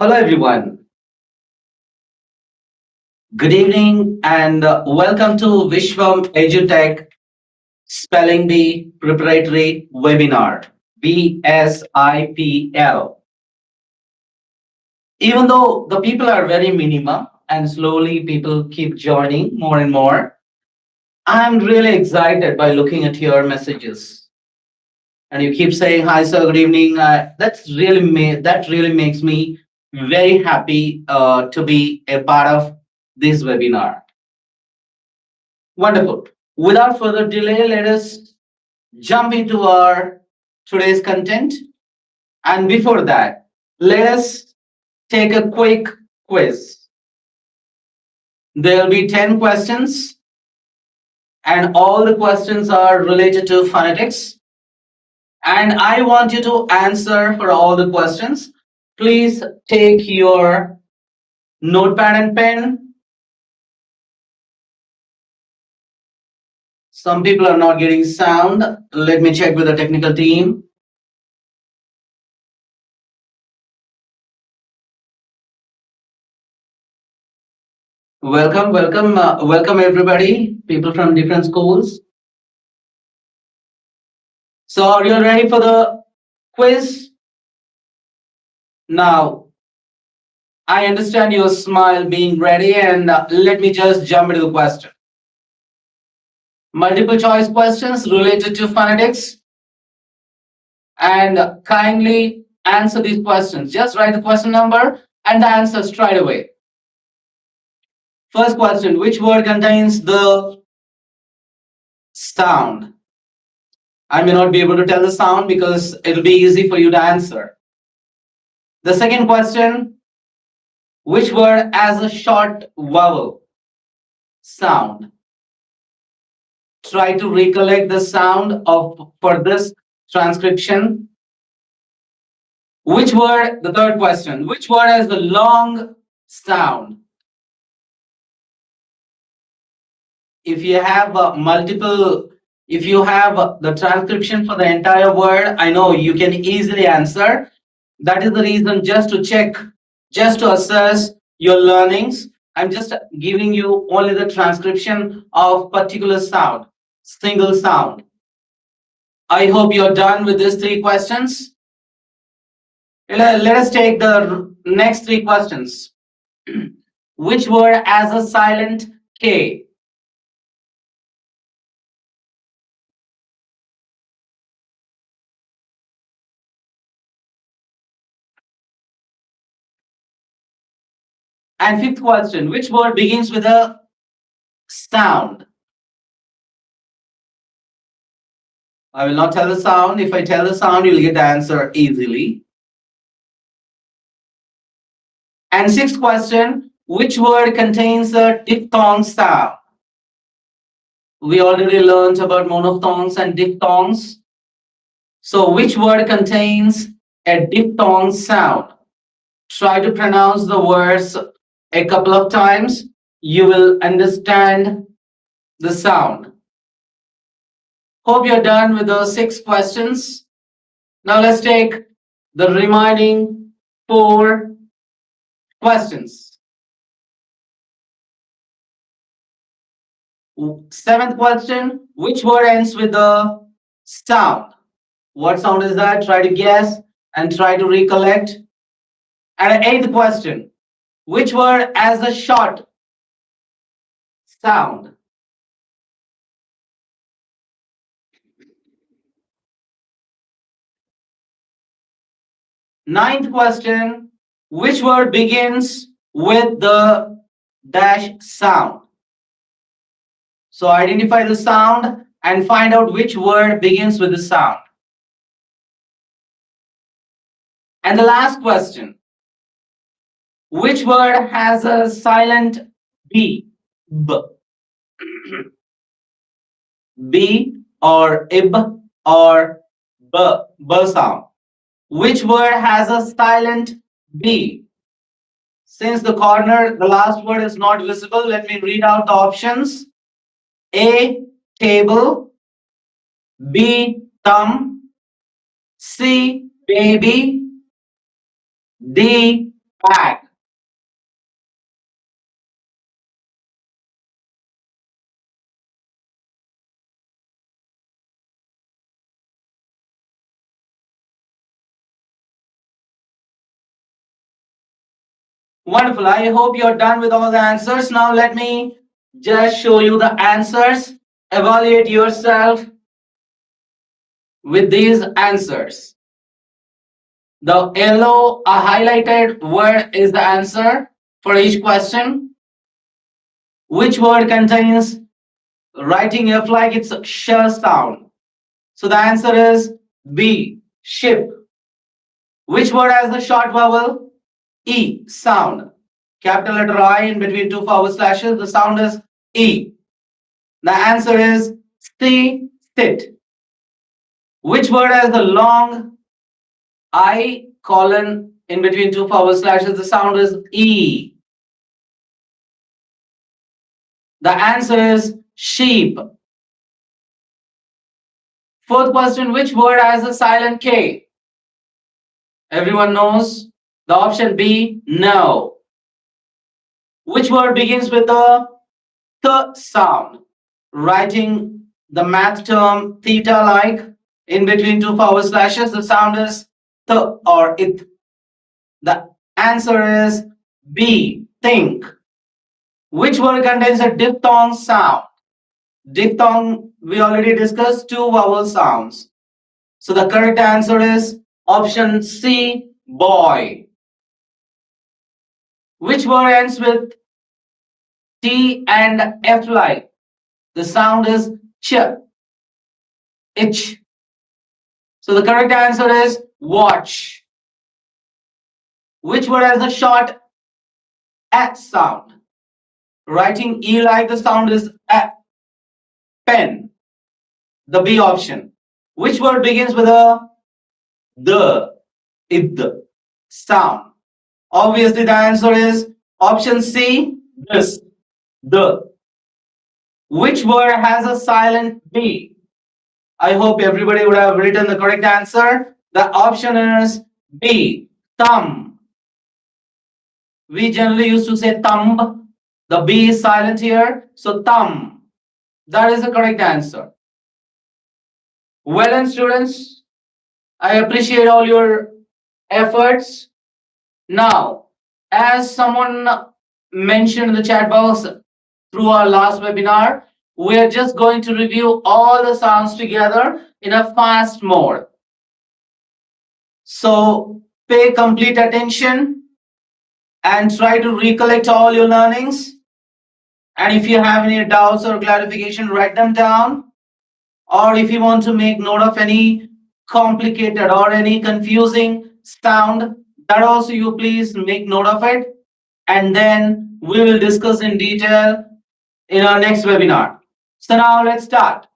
Hello, everyone. Good evening and welcome to Viswam Edutech Spelling Bee Preparatory Webinar, VSIPL. Even though the people are very minimum and slowly people keep joining more and more, I'm really excited by looking at your messages. And you keep saying, "Hi, sir, good evening." That really makes me very happy to be a part of this webinar. Wonderful. Without further delay, let us jump into our today's content. And before that, let us take a quick quiz. There'll be 10 questions, and all the questions are related to phonetics. And I want you to answer for all the questions. Please take your notepad and pen. Some people are not getting sound. Let me check with the technical team. Welcome everybody, people from different schools. So, are you ready for the quiz? Now, I understand your smile being ready, and let me just jump into the question. Multiple choice questions related to phonetics, and kindly answer these questions. Just write the question number and the answer straight away. First question: which word contains the sound? I may not be able to tell the sound because it'll be easy for you to answer. The second question: which word has a short vowel sound? Try to recollect the sound of for this transcription. Which word, the third question, which word has the long sound? If you have if you have the transcription for the entire word, I know you can easily answer. That is the reason, just to check, just to assess your learnings. I'm just giving you only the transcription of particular sound, single sound. I hope you're done with these three questions. Let us take the next three questions. Which word has a silent K? And fifth question, which word begins with a sound? I will not tell the sound. If I tell the sound, you'll get the answer easily. And sixth question, which word contains a diphthong sound? We already learned about monophthongs and diphthongs. So which word contains a diphthong sound? Try to pronounce the words a couple of times. You will understand the sound. Hope you're done with those six questions. Now let's take the remaining four questions. Seventh question, which word ends with the sound? What sound is that? Try to guess and try to recollect. And eighth question, which word has a short sound? Ninth question, which word begins with the dash sound? So identify the sound and find out which word begins with the sound. And the last question, which word has a silent B? B. B or ib or b, b sound. Which word has a silent B? Since the corner, the last word is not visible, let me read out the options. A, table. B, thumb. C, baby. D, bag. Wonderful. I hope you're done with all the answers. Now let me just show you the answers. Evaluate yourself with these answers. The yellow highlighted word is the answer for each question. Which word contains writing F like it's a sh sound? So the answer is B, ship. Which word has the short vowel E sound? Capital letter I in between two forward slashes, the sound is E. The answer is C, sit. Which word has the long I colon in between two forward slashes, the sound is E. The answer is sheep. Fourth question, which word has a silent K? Everyone knows the option B, no. Which word begins with the th sound? Writing the math term theta like in between two forward slashes, the sound is th or it. The answer is B, think. Which word contains a diphthong sound? Diphthong, we already discussed two vowel sounds. So the correct answer is option C, boy. Which word ends with T and F like? The sound is ch, itch. So the correct answer is watch. Which word has a short at sound? Writing E like the sound is a, pen. The B option. Which word begins with a the, id sound? Obviously, the answer is option C, this, the. Which word has a silent B? I hope everybody would have written the correct answer. The option is B, thumb. We generally used to say thumb. The B is silent here, so thumb. That is the correct answer. Well done, students. I appreciate all your efforts. Now, as someone mentioned in the chat box through our last webinar, we are just going to review all the sounds together in a fast mode. So pay complete attention and try to recollect all your learnings. And if you have any doubts or clarification, write them down. Or if you want to make note of any complicated or any confusing sound, that also you please make note of it. And then we will discuss in detail in our next webinar. So now let's start.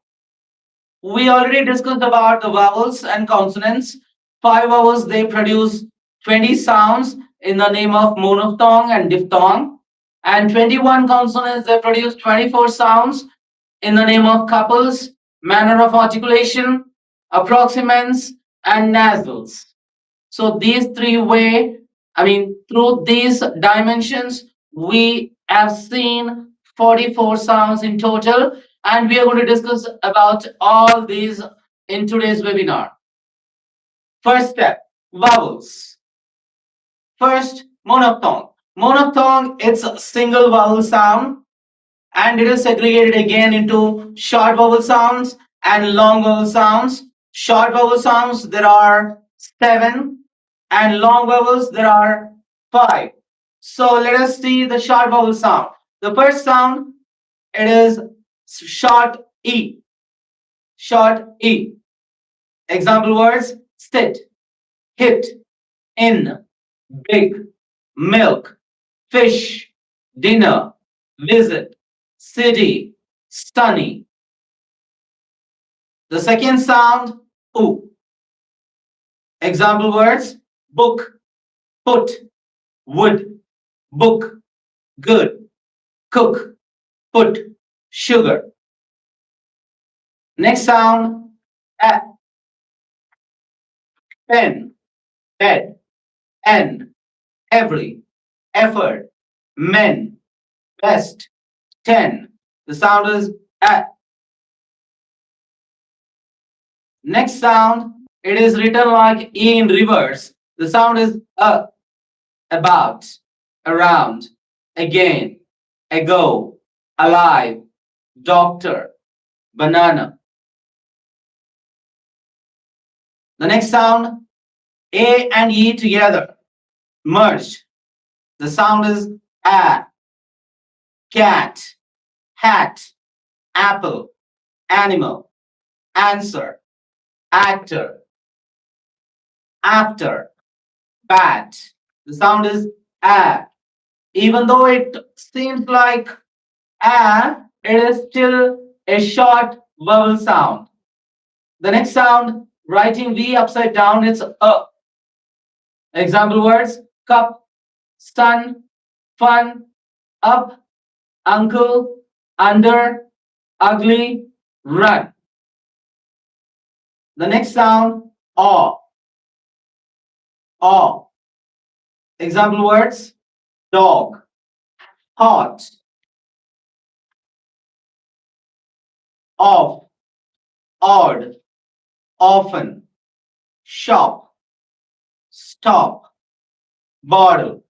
We already discussed about the vowels and consonants. Five vowels, they produce 20 sounds in the name of monophthong and diphthong. And 21 consonants, they produce 24 sounds in the name of couples, manner of articulation, approximants, and nasals. So these through these dimensions, we have seen 44 sounds in total, and we are going to discuss about all these in today's webinar. First step, vowels. First, monophthong. Monophthong, it's a single vowel sound, and it is segregated again into short vowel sounds and long vowel sounds. Short vowel sounds, there are 7, and long vowels, there are 5. So let us see the short vowel sound. The first sound, it is short E. Short E. Example words, sit, hit, in, big, milk, fish, dinner, visit, city, sunny. The second sound, oo. Example words, book, put, wood, book, good, cook, put, sugar. Next sound, a, pen, bed, end, every, effort, men, best, 10. The sound is a. Next sound, it is written like E in reverse. The sound is a, about, around, again, ago, alive, doctor, banana. The next sound, A and E together, merged. The sound is a, cat, hat, apple, animal, answer, actor, after, bat. The sound is a. Even though it seems like a, it is still a short vowel sound. The next sound, writing V upside down, it's a. Example words, cup, sun, fun, up, uncle, under, ugly, run. The next sound, aw, aw. Example words, dog, hot, off, odd, often, shop, stop, bottle.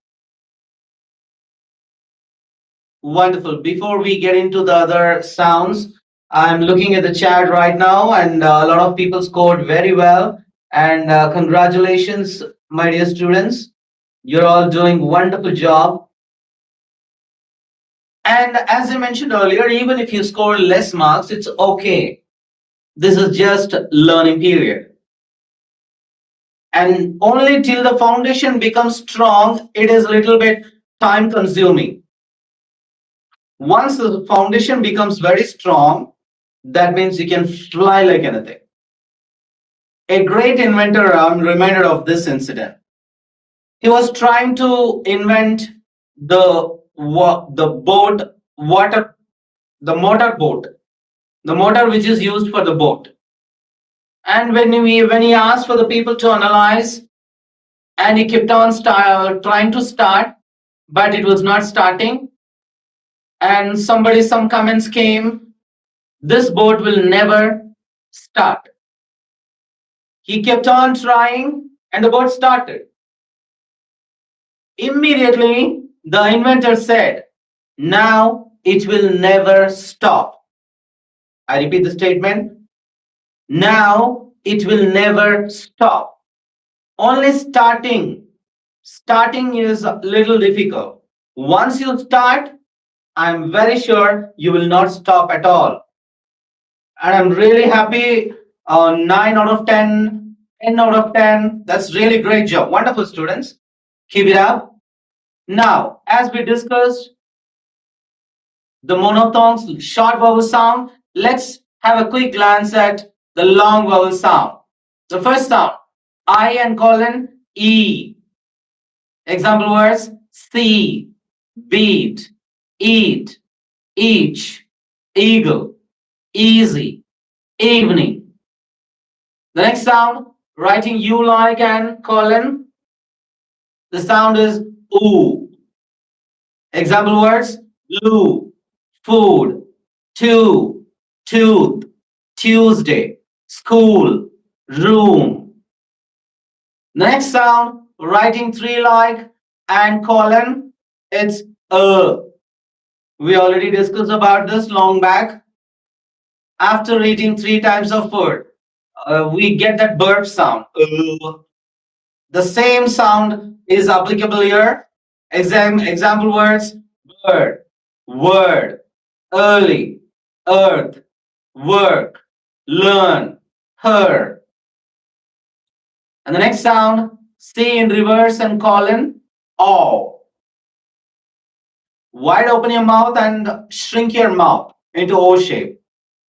Wonderful. Before we get into the other sounds, I'm looking at the chat right now, and a lot of people scored very well. And congratulations, my dear students. You're all doing wonderful job. And as I mentioned earlier, even if you score less marks, it's okay. This is just learning period. And only till the foundation becomes strong, it is a little bit time consuming. Once the foundation becomes very strong, that means you can fly like anything. A great inventor, I'm reminded of this incident. He was trying to invent the boat water, the motor boat, the motor which is used for the boat. And when he asked for the people to analyze, and he kept on trying to start, but it was not starting. And some comments came, this boat will never start. He kept on trying, and the boat started. Immediately, the inventor said, now it will never stop. I repeat the statement. Now it will never stop. Only starting. Starting is a little difficult. Once you start, I'm very sure you will not stop at all. And I'm really happy. 9 out of 10, 10 out of 10. That's really great job. Wonderful students. Keep it up. Now, as we discussed, the monophthongs, short vowel sound, let's have a quick glance at the long vowel sound. The first sound, I and colon, E. Example words, see, beat, eat, each, eagle, easy, evening. The next sound, writing U like and colon, the sound is oo. Example words, loo, food, two, tooth, Tuesday, school, room. Next sound, writing three like and colon, it's we already discussed about this long back. After eating three types of food, we get that burp sound. The same sound is applicable here. Example words, bird, word, early, earth, work, learn, her. And the next sound, C in reverse and colon, aw. Wide open your mouth and shrink your mouth into O shape.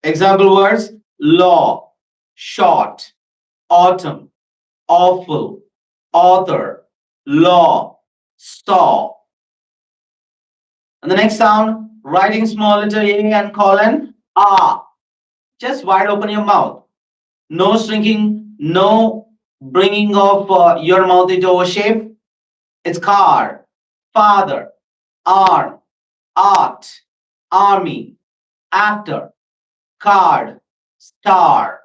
Example words, law, short, autumn, awful, author, law, saw. And the next sound, writing small letter A and colon, ah. Just wide open your mouth. No shrinking, no bringing of your mouth into O shape. It's car, father, arm, art, army, actor, card, star.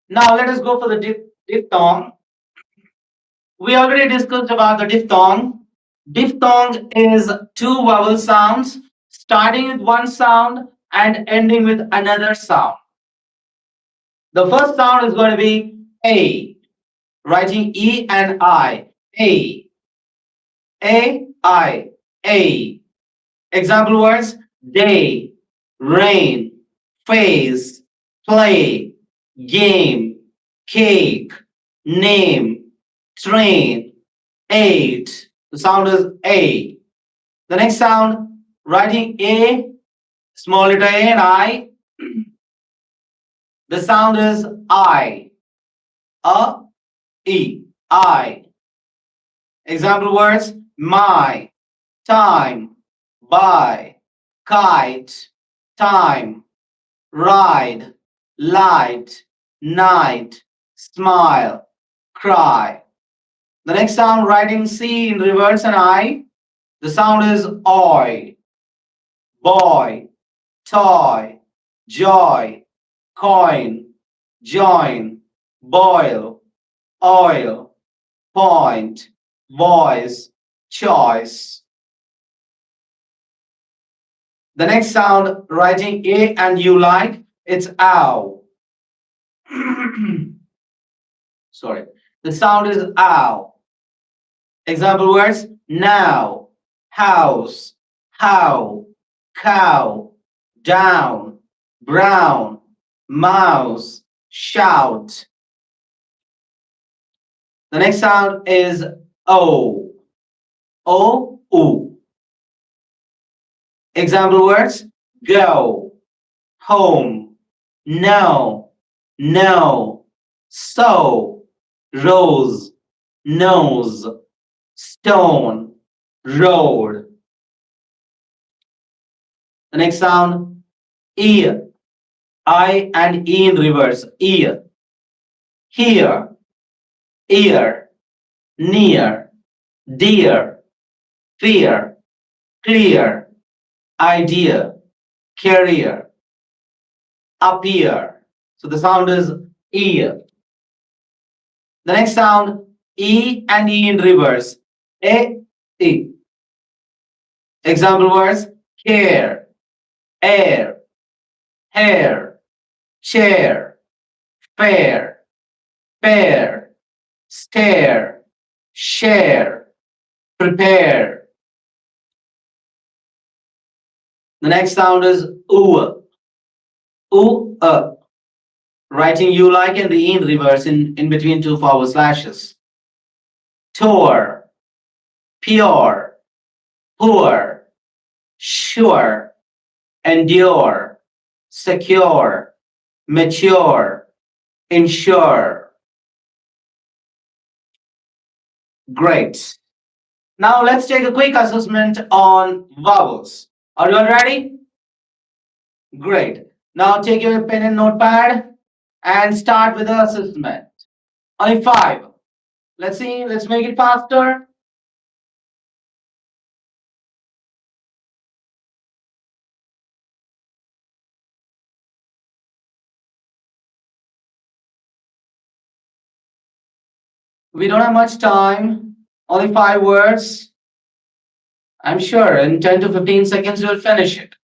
Now let us go for the diphthong. We already discussed about the diphthong. Diphthong is two vowel sounds starting with one sound and ending with another sound. The first sound is going to be A, writing E and I. A, I, A. Example words day, rain, face, play, game, cake, name, train, eight. The sound is A. The next sound, writing A, small letter A and I. The sound is I. A, E, I. Example words my, time, buy, kite, time, ride, light, night, smile, cry. The next sound, writing C in reverse and I. The sound is oi, boy, toy, joy, coin, join, boil, oil, point, voice, choice. The next sound, writing A and U like, it's ow. Sorry. The sound is ow. Example words now, house, how, cow, down, brown, mouse, shout. The next sound is O. O, oo. Example words go, home, no, no, so, rose, nose, stone, road. The next sound ear, I and E in reverse, ear, here, ear, near, dear, fear, clear, idea, carrier, appear. So the sound is ear. The next sound E and E in reverse. A, E. Example words care, air, hair, chair, fair, pair, stare, share, prepare. The next sound is oo. Oo, writing you like and the E in reverse in between two forward slashes. Tour, pure, poor, sure, endure, secure, mature, ensure. Great. Now let's take a quick assessment on vowels. Are you all ready? Great. Now take your pen and notepad and start with the assessment. Only five. Let's see, let's make it faster. We don't have much time. Only five words. I'm sure in 10 to 15 seconds you'll finish it.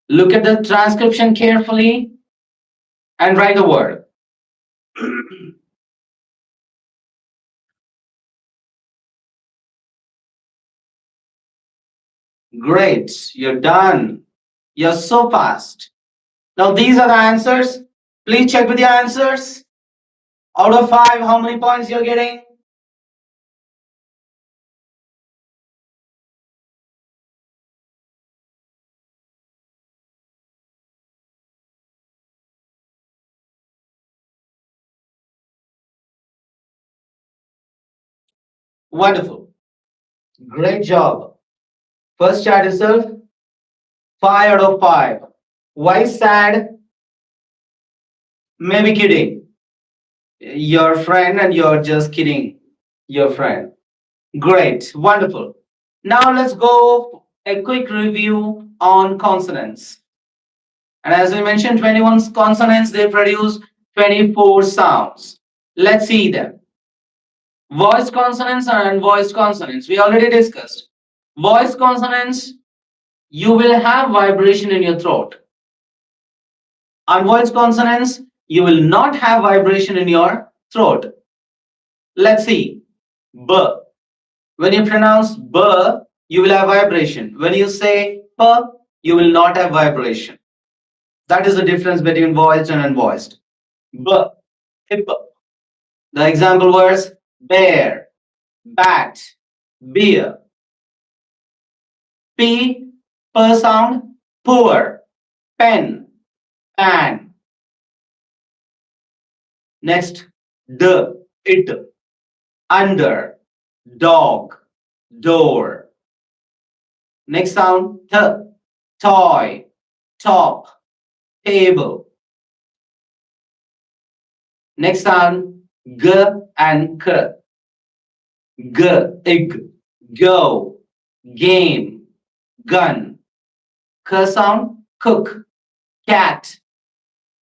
Look at the transcription carefully and write a word. Great, you're done. You're so fast. Now these are the answers. Please check with your answers. Out of five, how many points you're getting? Wonderful. Great job. First chat itself, 5 out of 5. Why sad? Maybe kidding. your friend and you're just kidding your friend. Great, wonderful. Now let's go a quick review on consonants. And as we mentioned, 21 consonants, they produce 24 sounds. Let's see them. Voiced consonants and unvoiced consonants. We already discussed. Voiced consonants, you will have vibration in your throat. Unvoiced consonants, you will not have vibration in your throat. Let's see. B. When you pronounce B, you will have vibration. When you say P, you will not have vibration. That is the difference between voiced and unvoiced. B, hip. The example words bear, bat, beer. P, per sound, poor, pen, pan. Next, D, it, under, dog, door. Next sound, th, toy, top, table. Next sound, g and k. G, ig, go, game, gun. K sound, cook, cat,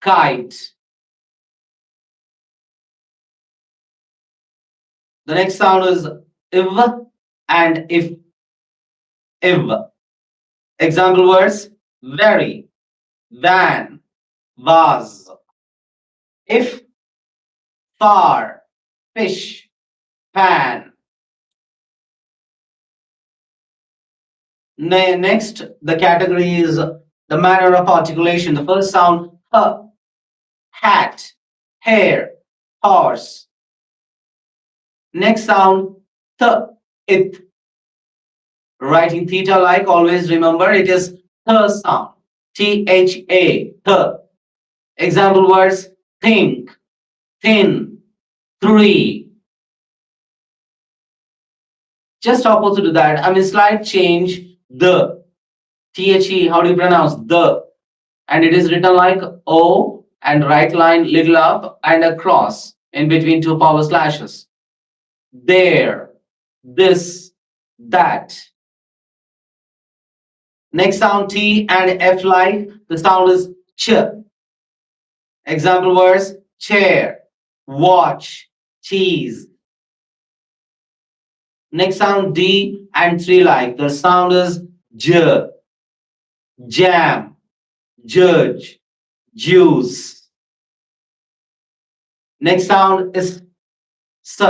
kite. The next sound is iv and if. Example words, very, van, vase. If, far, fish, pan. Next, the category is the manner of articulation. The first sound, h, hat, hair, horse. Next sound, th, it. Writing theta like, always remember it is th sound. T-H-A, th. Example words, think, thin, three. Just opposite to that, I mean slight change, the. T-H-E, how do you pronounce the? And it is written like O and right line little up and a cross in between two power slashes. There, this, that. Next sound T and F like, the sound is ch. Example words, chair, watch, cheese. Next sound D and 3 like, the sound is j, jam, judge, juice. Next sound is s,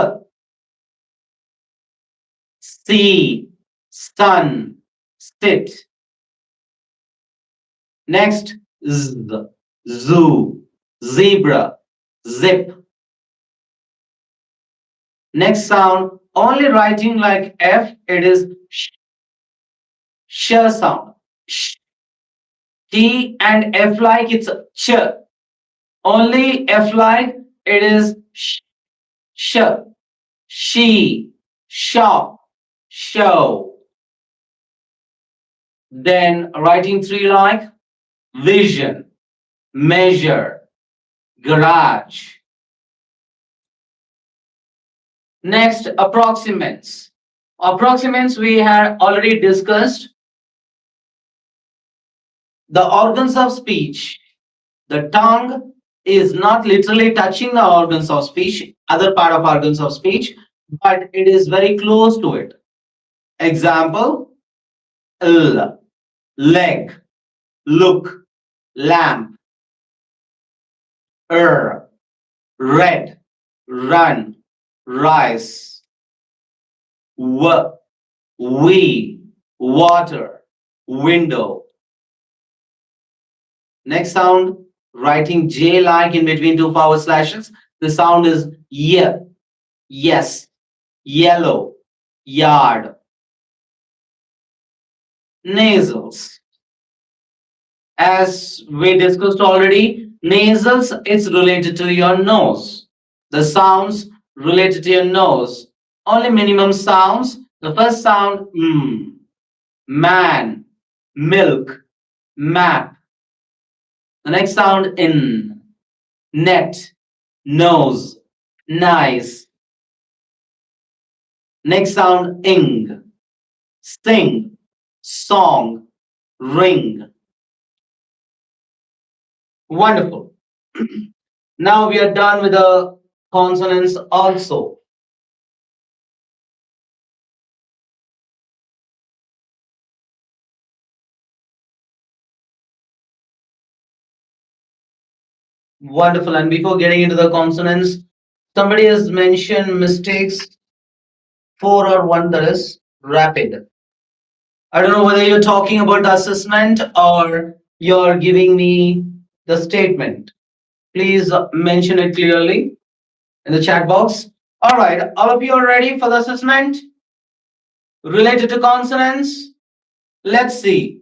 see, sun, sit. Next, z, zoo, zebra, zip. Next sound, only writing like F, it is sh sound. Sh. T and F like, it's ch. Only F like, it is sh, she, shop, show. Then writing 3 like vision, measure, garage. Next, approximates. Approximates we had already discussed. The organs of speech. The tongue is not literally touching the organs of speech, other part of organs of speech, but it is very close to it. Example, l, leg, look, lamp, red, run, rice, we, water, window. Next sound, writing J like in between two power slashes. The sound is y, yes, yellow, yard. Nasals. As we discussed already, nasals is related to your nose. The sounds related to your nose. Only minimum sounds. The first sound, man, milk, map. The next sound, in, net, nose, Nice. Next sound, ing. Sing, song, ring. Wonderful. Now we are done with the consonants also. Wonderful. And before getting into the consonants, somebody has mentioned mistakes 4 or 1, that is rapid. I don't know whether you're talking about the assessment or you're giving me the statement. Please mention it clearly in the chat box. All right, all of you are ready for the assessment related to consonants? Let's see.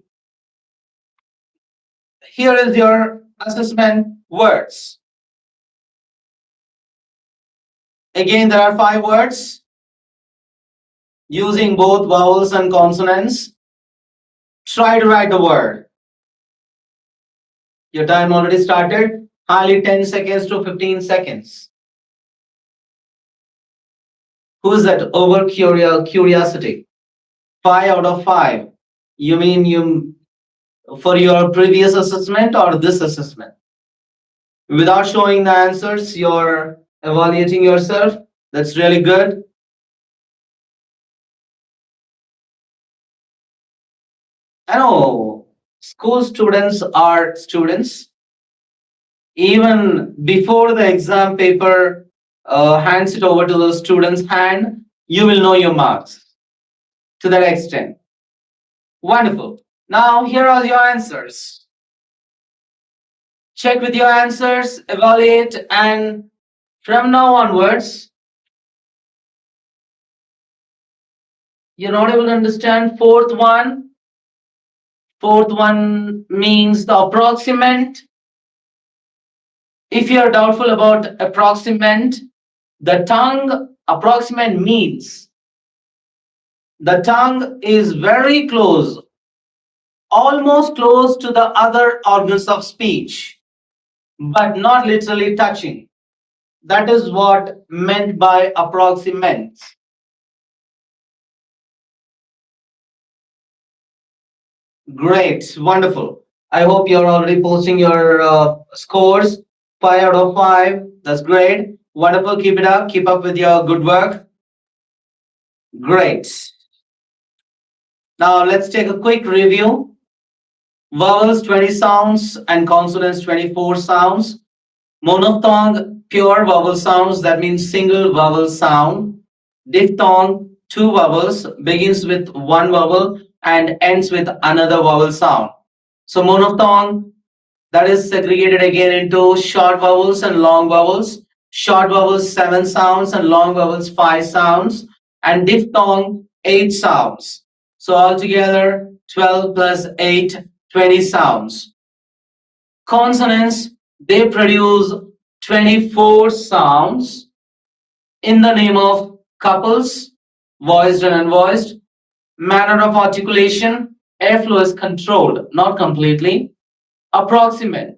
Here is your assessment words. Again, there are 5 words using both vowels and consonants. Try to write the word. Your time already started. Hardly 10 seconds to 15 seconds. Who's that over curiosity? 5 out of 5. You mean you for your previous assessment or this assessment? Without showing the answers, you're evaluating yourself. That's really good. I know school students are students. Even before the exam paper hands it over to the student's hand, you will know your marks to that extent. Wonderful. Now, here are your answers. Check with your answers, evaluate, and from now onwards, you're not able to understand fourth one. Fourth one means the approximate. If you're doubtful about approximate, the tongue approximate means the tongue is very close, almost close to the other organs of speech, but not literally touching. That is what meant by approximate. Great, wonderful. I hope you're already posting your scores. 5 out of 5. That's great. Wonderful. Keep it up. Keep up with your good work. Great. Now let's take a quick review. Vowels 20 sounds and consonants 24 sounds. Monophthong, pure vowel sounds, that means single vowel sound. Diphthong, 2 vowels, begins with 1 vowel and ends with another vowel sound. So monophthong, that is segregated again into short vowels and long vowels. Short vowels 7 sounds and long vowels 5 sounds, and diphthong 8 sounds. So altogether 12 plus 8, 20 sounds. Consonants, they produce 24 sounds in the name of couples, voiced and unvoiced. Manner of articulation, airflow is controlled, not completely. Approximate,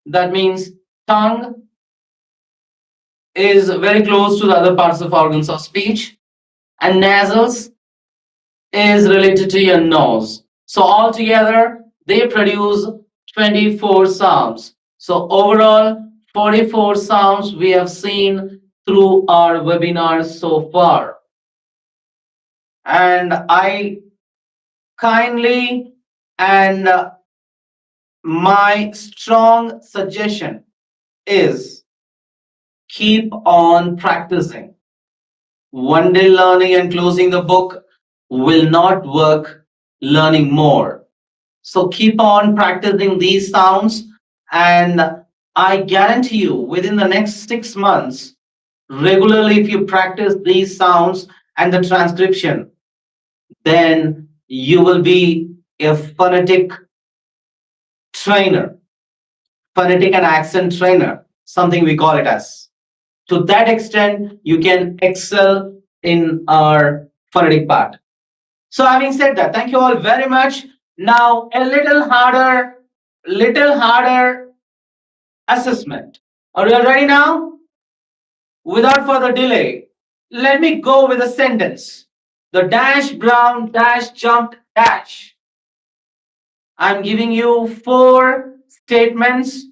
that means tongue is very close to the other parts of organs of speech, and nasals is related to your nose. So altogether, they produce 24 sounds. So overall, 44 sounds we have seen through our webinar so far. And I kindly and my strong suggestion is keep on practicing. One day learning and closing the book will not work learning more. So keep on practicing these sounds, and I guarantee you within the next 6 months, regularly, if you practice these sounds and the transcription, then you will be a phonetic trainer, phonetic and accent trainer, something we call it as. To that extent, you can excel in our phonetic part. So having said that, thank you all very much. Now a little harder assessment. Are you all ready now? Without further delay, let me go with a sentence. The dash brown dash jumped dash. I'm giving you four statements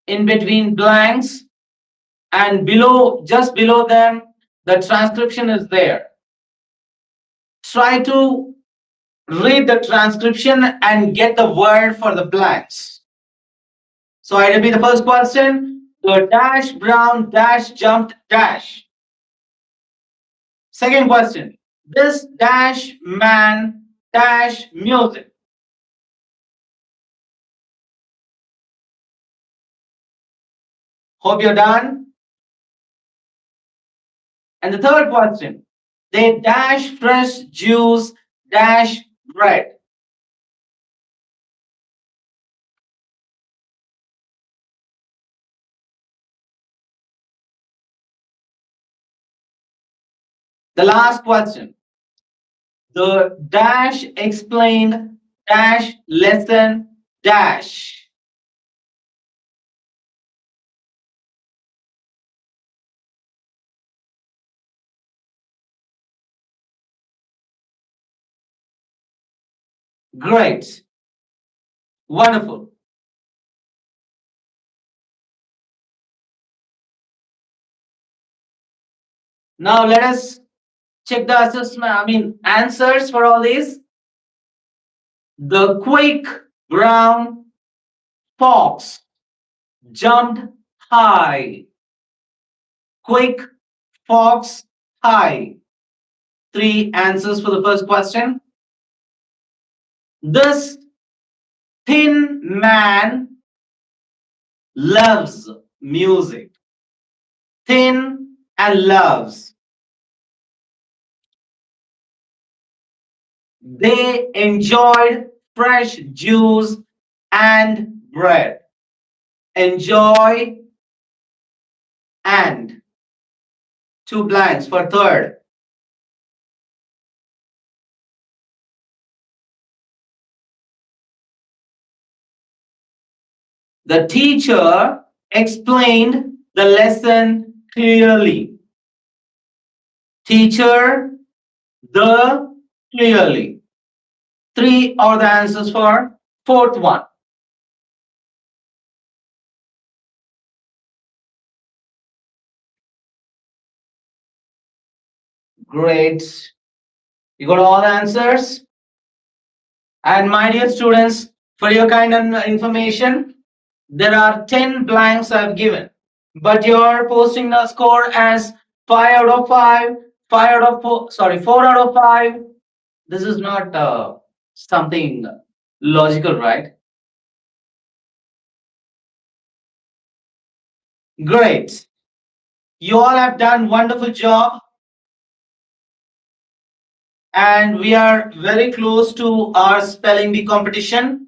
in between blanks, and below, just below them, the transcription is there. Try to read the transcription and get the word for the blanks. So I repeat the first question. The dash brown dash jumped dash. Second question. This dash man dash music. Hope you're done. And the third question. They dash fresh juice dash bread. The last question. The dash explained dash lesson dash. Great. Wonderful. Now let us check the assessment, answers for all these. The quick brown fox jumped high. Quick fox high. Three answers for the first question. This thin man loves music. Thin and loves. They enjoyed fresh juice and bread. Enjoy and two blanks for third. The teacher explained the lesson clearly. Teacher, the clearly. Three are the answers for fourth one. Great. You got all the answers? And my dear students, for your kind of information, there are 10 blanks I've given. But you're posting the score as 5 out of 5, 5 out of 4, sorry, 4 out of 5. This is not something logical, right? Great. You all have done wonderful job, and we are very close to our spelling bee competition.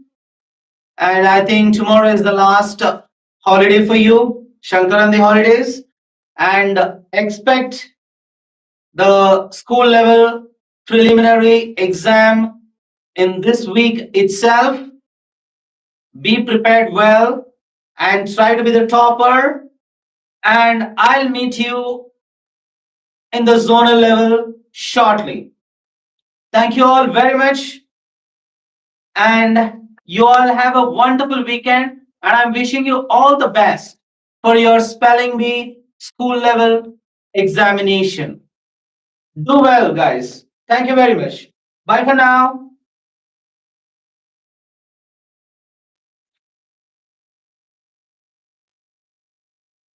And I think tomorrow is the last holiday for you, Shankarandi holidays, and expect the school level preliminary exam in this week itself. Be prepared well and try to be the topper. And I'll meet you in the zonal level shortly. Thank you all very much. And you all have a wonderful weekend. And I'm wishing you all the best for your spelling bee school level examination. Do well, guys. Thank you very much. Bye for now.